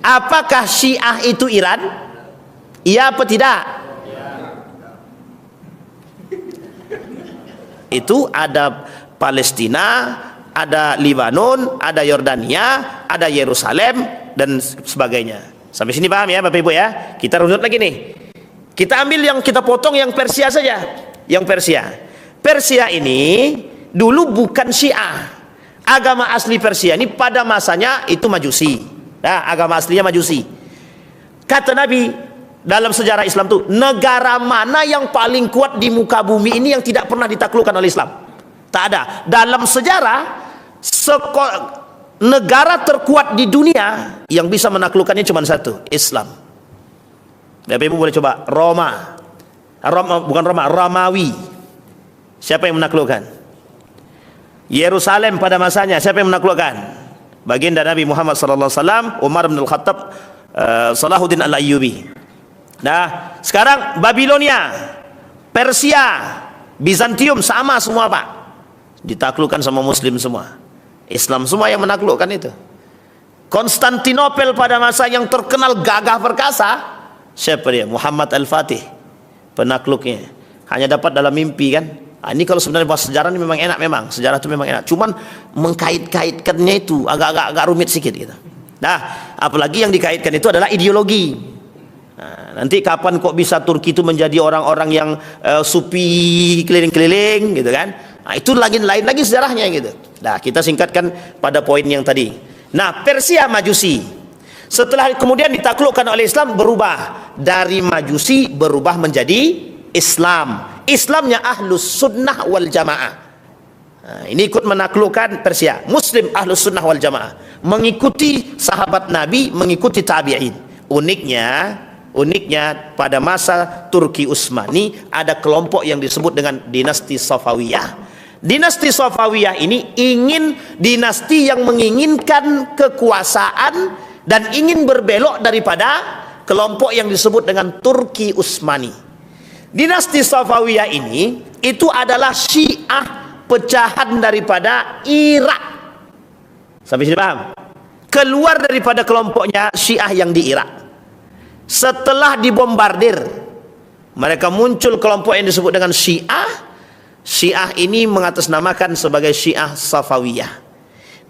Apakah Syiah itu Iran? Iya apa tidak? Itu ada Palestina, ada Libanon, ada Yordania, ada Yerusalem dan sebagainya. Sampai sini paham ya Bapak Ibu ya? Kita runut lagi nih. Kita ambil yang kita potong yang Persia saja. Yang Persia. Persia ini dulu bukan Syiah. Agama asli Persia ini pada masanya itu Majusi. Nah, agama aslinya Majusi. Kata Nabi dalam sejarah Islam tuh, negara mana yang paling kuat di muka bumi ini yang tidak pernah ditaklukkan oleh Islam? Tak ada. Dalam sejarah negara terkuat di dunia yang bisa menaklukkannya cuma satu, Islam. Bapak Ibu boleh coba bukan Roma, Romawi. Siapa yang menaklukkan? Yerusalem pada masanya siapa yang menaklukkan? Baginda Nabi Muhammad sallallahu alaihi wasallam, Umar bin Al-Khattab, Salahuddin Al-Ayyubi. Nah, sekarang Babilonia, Persia, Bizantium sama semua Pak. Ditaklukkan sama Muslim semua. Islam semua yang menaklukkan itu. Konstantinopel pada masa yang terkenal gagah perkasa, siapa dia? Muhammad Al-Fatih, penakluknya. Hanya dapat dalam mimpi kan. Nah, ini kalau sebenarnya bahas sejarah ini memang enak, memang sejarah itu memang enak. Cuman mengkait-kaitkannya itu agak rumit sedikit gitu. Nah, apalagi yang dikaitkan itu adalah ideologi. Nah, nanti kapan kok bisa Turki itu menjadi orang-orang yang supi keliling-keliling gitu kan? Nah, itu lain lagi sejarahnya gitu. Nah, kita singkatkan pada poin yang tadi. Nah, Persia Majusi. Setelah kemudian ditaklukkan oleh Islam, berubah dari Majusi berubah menjadi Islam. Islamnya Ahlus Sunnah wal Jamaah. Nah, ini ikut menaklukkan Persia. Muslim Ahlus Sunnah wal Jamaah, mengikuti sahabat Nabi, mengikuti tabi'in. Uniknya pada masa Turki Utsmani ada kelompok yang disebut dengan dinasti Safawiyah. Dinasti Safawiyah ini dinasti yang menginginkan kekuasaan dan ingin berbelok daripada kelompok yang disebut dengan Turki Utsmani. Dinasti Safawiyah ini itu adalah Syiah pecahan daripada Irak. Sampai sini paham? Keluar daripada kelompoknya Syiah yang di Irak. Setelah dibombardir, mereka muncul kelompok yang disebut dengan Syiah. Syiah ini mengatasnamakan sebagai Syiah Safawiyah.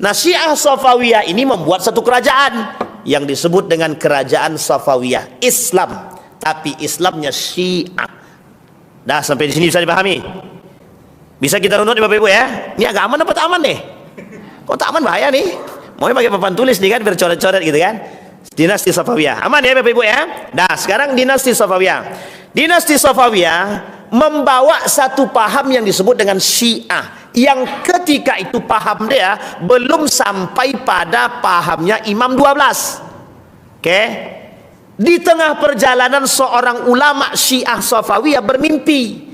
Nah, Syiah Safawiyah ini membuat satu kerajaan yang disebut dengan kerajaan Safawiyah, Islam, tapi Islamnya Syiah. Dah sampai di sini bisa dipahami? Bisa kita runut Bapak Ibu ya? Ini agak aman apa tak aman nih? Kok tak aman bahaya nih? Mau pakai papan tulis nih kan, bercoret-coret gitu kan? Dinasti Safawiyah. Aman ya Bapak Ibu ya? Nah, sekarang dinasti Safawiyah. Dinasti Safawiyah membawa satu paham yang disebut dengan Syiah, yang ketika itu paham dia belum sampai pada pahamnya Imam 12. Oke? Di tengah perjalanan seorang ulama Syiah Safawiyah bermimpi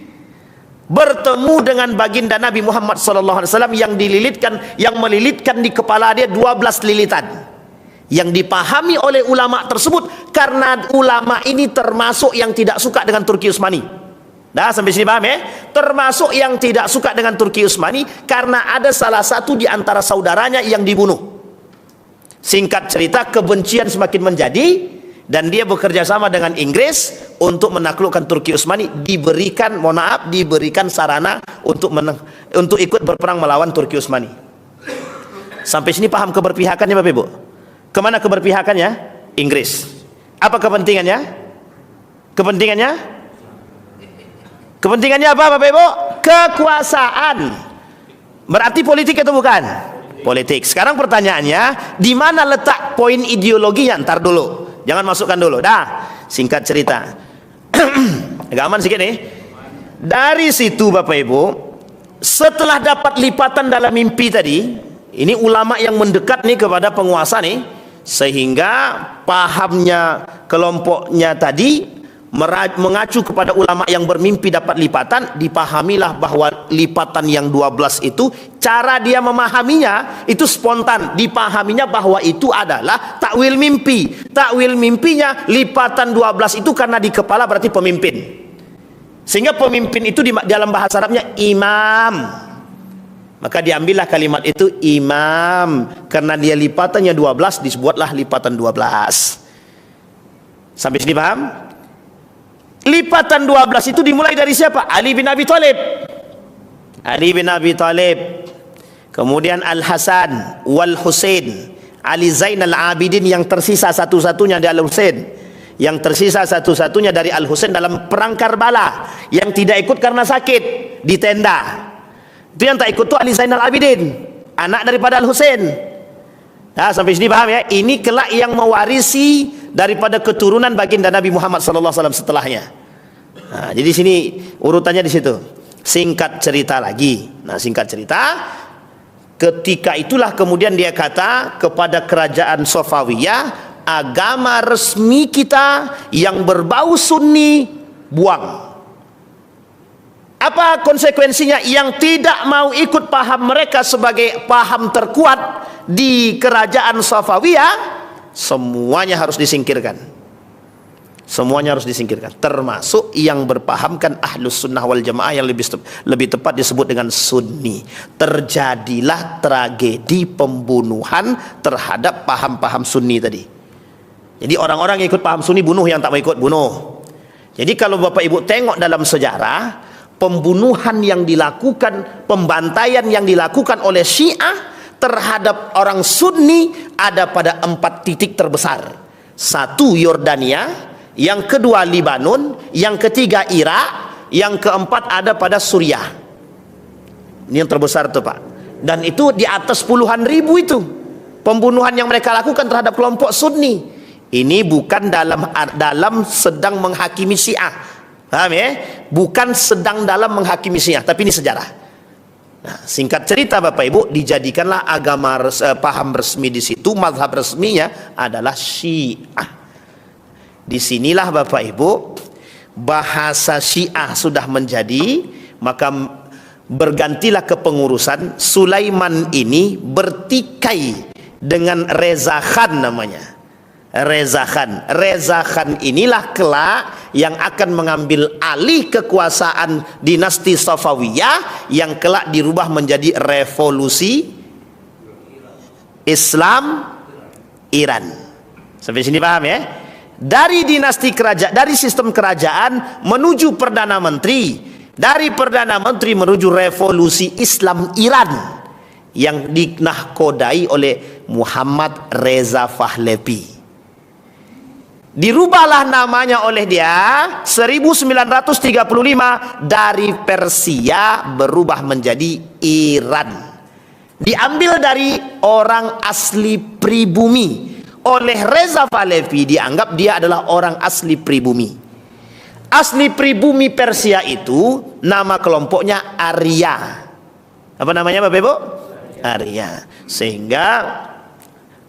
bertemu dengan baginda Nabi Muhammad SAW yang melilitkan di kepala dia 12 lilitan, yang dipahami oleh ulama tersebut karena ulama ini termasuk yang tidak suka dengan Turki Utsmani. Dah sampai sini paham ya? Termasuk yang tidak suka dengan Turki Utsmani karena ada salah satu di antara saudaranya yang dibunuh. Singkat cerita, kebencian semakin menjadi dan dia bekerja sama dengan Inggris untuk menaklukkan Turki Utsmani, diberikan sarana untuk ikut berperang melawan Turki Utsmani. Sampai sini paham keberpihakannya Bapak Ibu? Kemana keberpihakannya? Inggris. Apa kepentingannya? Kepentingannya apa Bapak Ibu? Kekuasaan. Berarti politik itu bukan? Politik. Sekarang pertanyaannya, di mana letak poin ideologinya? Ntar dulu. Jangan masukkan dulu. Dah, singkat cerita. Agak aman sedikit nih. Dari situ Bapak Ibu, setelah dapat lipatan dalam mimpi tadi, ini ulama yang mendekat nih kepada penguasa nih, sehingga pahamnya kelompoknya tadi mengacu kepada ulama yang bermimpi dapat lipatan. Dipahamilah bahwa lipatan yang 12 itu, cara dia memahaminya itu spontan. Dipahaminya bahwa itu adalah takwil mimpi. Takwil mimpinya lipatan 12 itu karena di kepala berarti pemimpin, sehingga pemimpin itu di dalam bahasa Arabnya imam. Maka diambillah kalimat itu imam, karena dia lipatannya 12, dibuatlah lipatan 12. Sampai sini paham? Lipatan 12 itu dimulai dari siapa? Ali bin Abi Thalib. Ali bin Abi Thalib. Kemudian Al-Hasan wal Husain, Ali Zainal Abidin yang tersisa satu-satunya dari Al-Husain, yang tersisa satu-satunya dari Al-Husain dalam perang Karbala, yang tidak ikut karena sakit di tenda. Itu yang tak ikut tuh Ali Zainal Abidin, anak daripada Al-Husain. Nah, sampai sini paham ya? Ini kelak yang mewarisi daripada keturunan baginda Nabi Muhammad SAW setelahnya. Nah, jadi sini urutannya di situ. Singkat cerita lagi. Nah, singkat cerita, ketika itulah kemudian dia kata kepada kerajaan Safawiyah, agama resmi kita yang berbau Sunni buang. Apa konsekuensinya? Yang tidak mau ikut paham mereka sebagai paham terkuat di kerajaan Safawiyah, semuanya harus disingkirkan. Semuanya harus disingkirkan, termasuk yang berpahamkan Ahlus Sunnah wal Jamaah yang lebih tepat disebut dengan Sunni. Terjadilah tragedi pembunuhan terhadap paham-paham Sunni tadi. Jadi orang-orang yang ikut paham Sunni bunuh, yang tak mau ikut bunuh. Jadi kalau Bapak Ibu tengok dalam sejarah, pembunuhan yang dilakukan, pembantaian yang dilakukan oleh Syiah terhadap orang Sunni ada pada 4 titik terbesar. 1 Yordania, yang kedua Libanon, yang ketiga Irak, yang keempat ada pada Suriah. Ini yang terbesar tuh Pak. Dan itu di atas puluhan ribu itu pembunuhan yang mereka lakukan terhadap kelompok Sunni. Ini bukan dalam sedang menghakimi Syiah. Paham ya? Bukan sedang dalam menghakimi Syiah, tapi ini sejarah. Nah, singkat cerita Bapak Ibu, dijadikanlah agama paham resmi di situ, mazhab resminya adalah Syiah. Disinilah Bapak Ibu, bahasa Syiah sudah menjadi, maka bergantilah kepengurusan. Sulaiman ini bertikai dengan Reza Khan namanya. Reza Khan. Reza Khan inilah kelak yang akan mengambil alih kekuasaan dinasti Safawiyah yang kelak dirubah menjadi revolusi Islam Iran. Sampai sini paham ya? Dari dinasti kerajaan, dari sistem kerajaan menuju perdana menteri, dari perdana menteri menuju revolusi Islam Iran yang dinahkodai oleh Muhammad Reza Pahlavi. Dirubahlah namanya oleh dia 1935, dari Persia berubah menjadi Iran. Diambil dari orang asli pribumi. Oleh Reza Pahlavi dianggap dia adalah orang asli pribumi. Asli pribumi Persia itu nama kelompoknya Arya. Apa namanya Bapak Ibu? Arya. Sehingga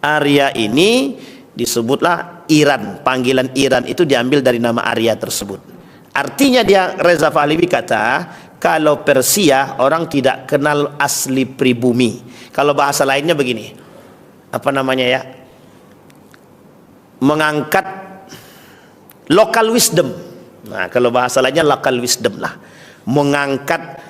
Arya ini disebutlah Iran. Panggilan Iran itu diambil dari nama Arya tersebut. Artinya dia, Reza Pahlavi kata, kalau Persia orang tidak kenal asli pribumi. Kalau bahasa lainnya begini, apa namanya ya, mengangkat local wisdom. Nah, kalau bahasa lainnya local wisdom lah, mengangkat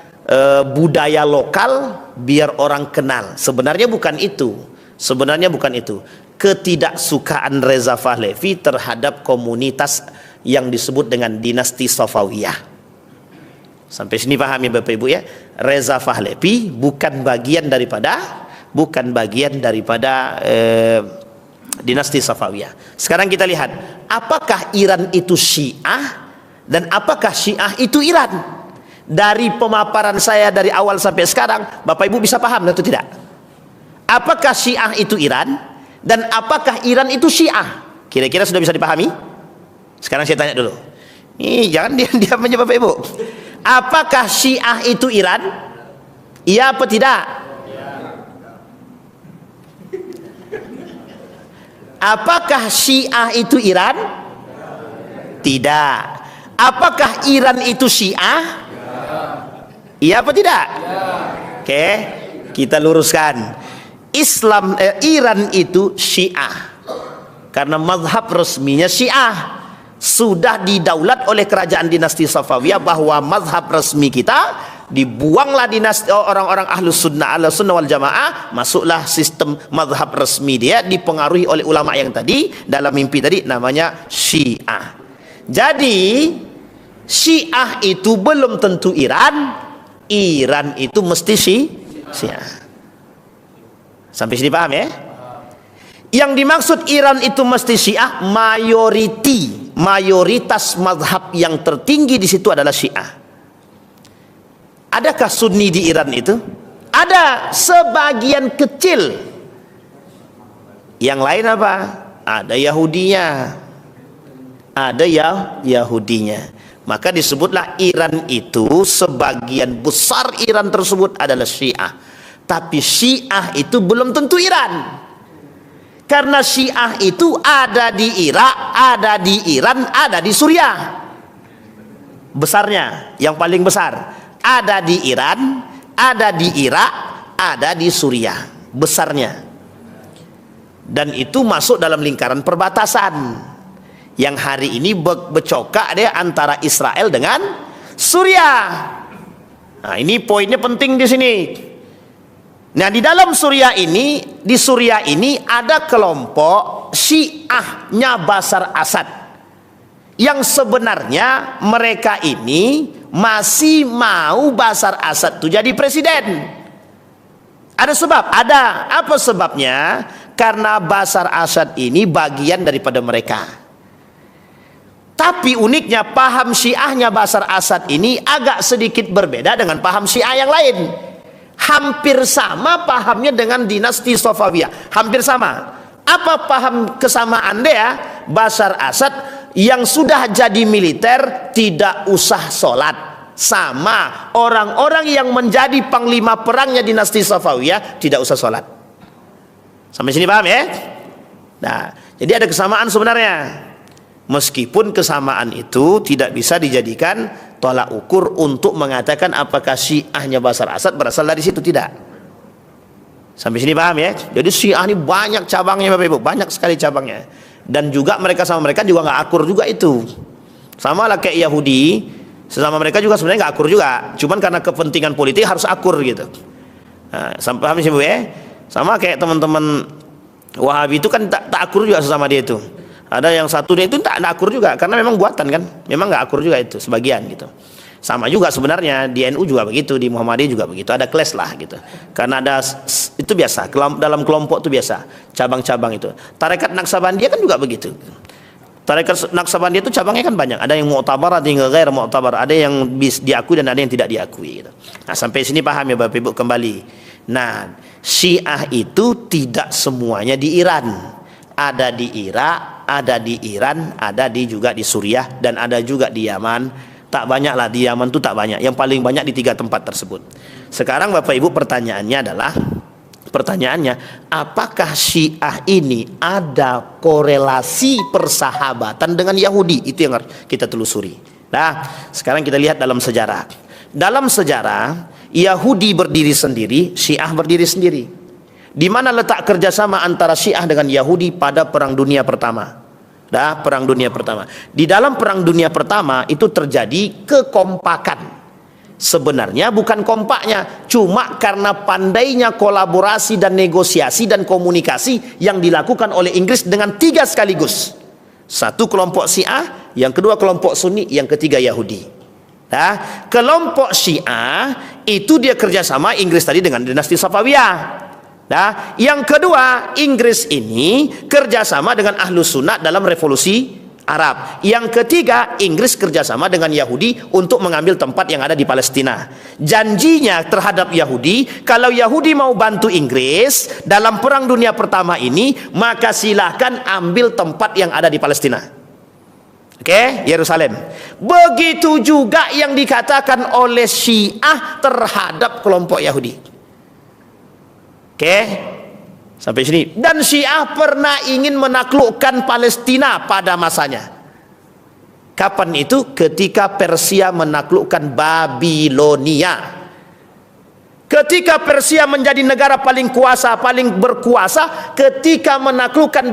budaya lokal biar orang kenal. Sebenarnya bukan itu. Sebenarnya bukan itu. Ketidaksukaan Reza Pahlavi terhadap komunitas yang disebut dengan dinasti Safawiyah. Sampai sini pahami Bapak Ibu ya? Reza Pahlavi bukan bagian daripada dinasti Safawiyah. Sekarang kita lihat, apakah Iran itu Syiah dan apakah Syiah itu Iran? Dari pemaparan saya dari awal sampai sekarang, Bapak Ibu bisa paham atau tidak? Apakah Syiah itu Iran dan apakah Iran itu Syiah? Kira-kira sudah bisa dipahami? Sekarang saya tanya dulu. Nih, jangan diam aja Bapak Ibu. Apakah Syiah itu Iran? Iya apa tidak? Apakah Syiah itu Iran? Tidak. Apakah Iran itu Syiah? Iya apa tidak? Oke, kita luruskan. Iran itu Syiah karena mazhab resminya Syiah. Sudah didaulat oleh kerajaan dinasti Safawiyah bahwa mazhab resmi kita dibuanglah dinasti orang-orang ahlus sunnah wal jamaah, masuklah sistem mazhab resmi dia dipengaruhi oleh ulama yang tadi dalam mimpi tadi, namanya Syiah. Jadi Syiah itu belum tentu Iran, Iran itu mesti Syiah. Sampai sini paham ya? Yang dimaksud Iran itu mesti Syiah, mayoritas mazhab yang tertinggi di situ adalah Syiah. Adakah Sunni di Iran itu? Ada, sebagian kecil. Yang lain apa? Ada Yahudinya. Ada Yahudinya. Maka disebutlah Iran itu, sebagian besar Iran tersebut adalah Syiah. Tapi Syiah itu belum tentu Iran. Karena Syiah itu ada di Irak, ada di Iran, ada di Suriah. Besarnya, yang paling besar. Ada di Iran, ada di Irak, ada di Suriah. Besarnya. Dan itu masuk dalam lingkaran perbatasan. Yang hari ini bercokak dia antara Israel dengan Suriah. Nah, ini poinnya penting di sini. Nah, di dalam Suriah ini, di Suriah ini ada kelompok Syiahnya Bashar Assad yang sebenarnya mereka ini masih mau Bashar Assad itu jadi presiden. Ada sebab, ada. Apa sebabnya? Karena Bashar Assad ini bagian daripada mereka. Tapi uniknya paham Syiahnya Bashar Assad ini agak sedikit berbeda dengan paham Syiah yang lain. Hampir sama pahamnya dengan dinasti Safawiyah, hampir sama. Apa paham kesamaan dia? Bashar Assad yang sudah jadi militer tidak usah sholat, sama orang-orang yang menjadi panglima perangnya dinasti Safawiyah tidak usah sholat. Sampai sini paham ya? Nah, jadi ada kesamaan sebenarnya. Meskipun kesamaan itu tidak bisa dijadikan tolak ukur untuk mengatakan apakah Syiahnya Bashar Assad berasal dari situ, tidak. Sampai sini paham ya? Jadi Syiah ini banyak cabangnya Bapak Ibu, banyak sekali cabangnya. Dan juga mereka sama mereka juga nggak akur juga itu. Sama lah kayak Yahudi, sesama mereka juga sebenarnya nggak akur juga. Cuman karena kepentingan politik harus akur gitu. Nah, sampai paham sih Bu ya? Sama kayak teman-teman Wahabi itu kan tak akur juga sesama dia itu. Ada yang satu dia itu tak akur juga karena memang buatan kan, memang nggak akur juga itu sebagian gitu. Sama juga sebenarnya di NU juga begitu, di Muhammadiyah juga begitu, ada clash lah gitu. Karena ada, itu biasa dalam kelompok itu biasa, cabang-cabang itu. Tarekat Naqsabandiyah kan juga begitu. Tarekat Naqsabandiyah itu cabangnya kan banyak, ada yang mu'tabar, ada yang ghair mu'tabar, ada yang diakui dan ada yang tidak diakui gitu. Nah, sampai sini paham ya Bapak Ibu kembali. Nah, Syiah itu tidak semuanya di Iran. Ada di Irak, ada di Iran, ada juga di Suriah, dan ada juga di Yaman. Tak banyak lah, di Yaman itu tak banyak. Yang paling banyak di 3 tempat tersebut. Sekarang Bapak Ibu pertanyaannya, apakah Syiah ini ada korelasi persahabatan dengan Yahudi? Itu yang harus kita telusuri. Nah, sekarang kita lihat dalam sejarah. Dalam sejarah, Yahudi berdiri sendiri, Syiah berdiri sendiri. Di mana letak kerjasama antara Syiah dengan Yahudi pada Perang Dunia Pertama? Perang Dunia Pertama. Di dalam Perang Dunia Pertama itu terjadi kekompakan. Sebenarnya bukan kompaknya, cuma karena pandainya kolaborasi dan negosiasi dan komunikasi yang dilakukan oleh Inggris dengan 3 sekaligus. Satu kelompok Syiah, yang kedua kelompok Sunni, yang ketiga Yahudi. Kelompok Syiah itu dia kerjasama Inggris tadi dengan dinasti Safawiyah. Yang kedua, Inggris ini kerjasama dengan Ahlus Sunnah dalam revolusi Arab. Yang ketiga, Inggris kerjasama dengan Yahudi untuk mengambil tempat yang ada di Palestina. Janjinya terhadap Yahudi, kalau Yahudi mau bantu Inggris dalam Perang Dunia Pertama ini, maka silahkan ambil tempat yang ada di Palestina. Oke, Yerusalem. Begitu juga yang dikatakan oleh Syiah terhadap kelompok Yahudi. Oke, sampai sini. Dan Syiah pernah ingin menaklukkan Palestina pada masanya. Kapan itu? Ketika Persia menaklukkan Babilonia. Ketika Persia menjadi negara paling berkuasa, ketika menaklukkan